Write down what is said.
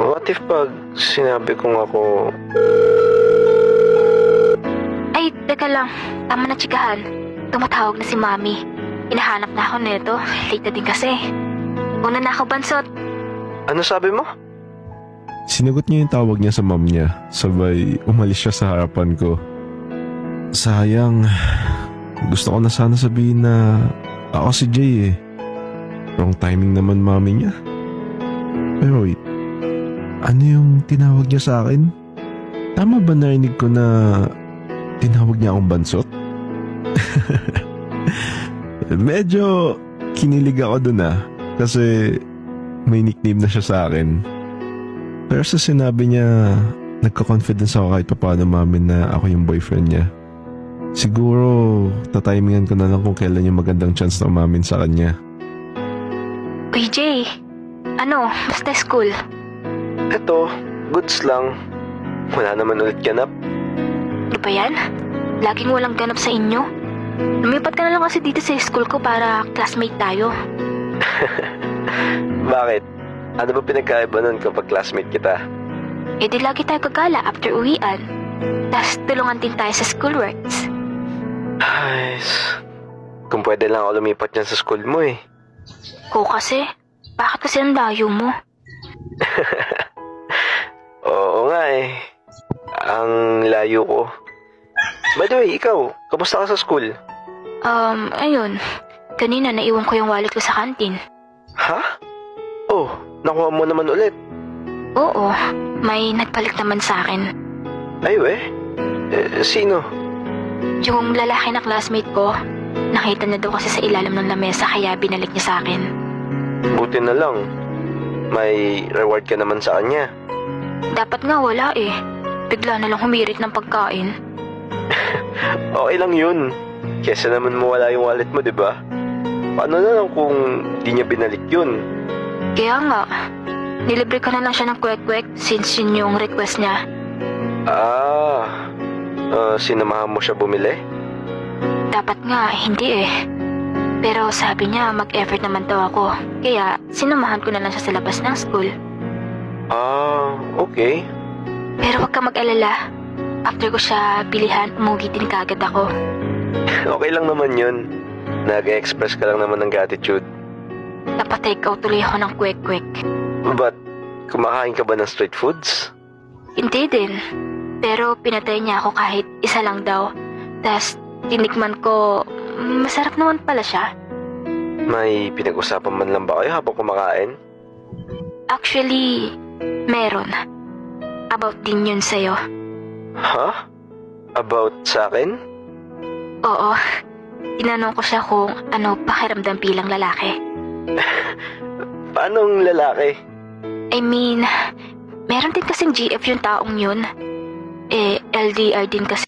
What if pag sinabi kong ako... Ay, teka lang. Tama na, chikahan. Tumatawag na si Mami. Hinahanap na ako nito. Late na din kasi. Una na ako, Bansot. Ano sabi mo? Sinagot niya yung tawag niya sa mom niya. Sabay umalis siya sa harapan ko. Sayang. Gusto ko na sana sabihin na ako si Jay eh. Wrong timing naman mami niya. Pero wait. Ano yung tinawag niya sa akin? Tama ba narinig ko na tinawag niya akong Bansot? Medyo kinilig ako dun kasi may nickname na siya sa akin. Pero sa sinabi niya, nagka-confidence ako kahit papaano mami na ako yung boyfriend niya. Siguro, tatimingan ko na lang kung kailan yung magandang chance na umamin sa kanya. Uy, Jay. Ano, basta school? Eto, goods lang. Wala naman ulit ganap. Di ba yan? Laging walang ganap sa inyo. Lumipat ka na lang kasi dito sa school ko para classmate tayo. Bakit? Ano ba pinagkaiba nun kapag classmate kita? Eh di lagi tayo gagala after uwian. Tapos tulungan din tayo sa schoolworks. Ay, kung pwede lang ako lumipat dyan sa school mo eh. Ko kasi? Bakit kasi ang layo mo? Oo nga eh. Ang layo ko. By the way, ikaw, kamusta ka sa school? Ayun. Kanina naiwan ko yung wallet ko sa kantin. Ha? Oh, nakuha mo naman ulit. Oo, may nagpalit naman sa akin. Ay sino? Yung lalaki na classmate ko, nakita na daw kasi sa ilalim ng lamesa kaya binalik niya sa akin. Buti na lang. May reward ka naman sa kanya. Dapat nga wala eh. Bigla na lang humirit ng pagkain. Okay lang yun. Kesa naman mawala yung wallet mo, diba? Paano na lang kung di niya binalik yun? Kaya nga, nilibre ko na lang siya ng kwek-kwek since yun yung request niya. Sinamahan mo siya bumili? Dapat nga, hindi eh. Pero sabi niya mag-effort naman daw ako. Kaya sinamahan ko na lang siya sa labas ng school. Okay. Pero wag ka mag-alala. After ko siya bilihan, umuwi din kagad ako. Okay lang naman yun. Nag-express ka lang naman ng gratitude. Napatake out tuloy ako ng kwek-kwek. But, kumakain ka ba ng street foods? Hindi din. Pero pinatay niya ako kahit isa lang daw. Tas tinikman ko, masarap naman pala siya. May pinag-usapan man lang ba kayo habang kumakain? Actually, meron. About din yun sa'yo. Ha? About sa akin? Oo. Tinanong ko siya kung ano pakiramdam bilang lalaki. Paanong lalaki? I mean, meron din kasing GF yung taong yun. Eh, LDR din kasi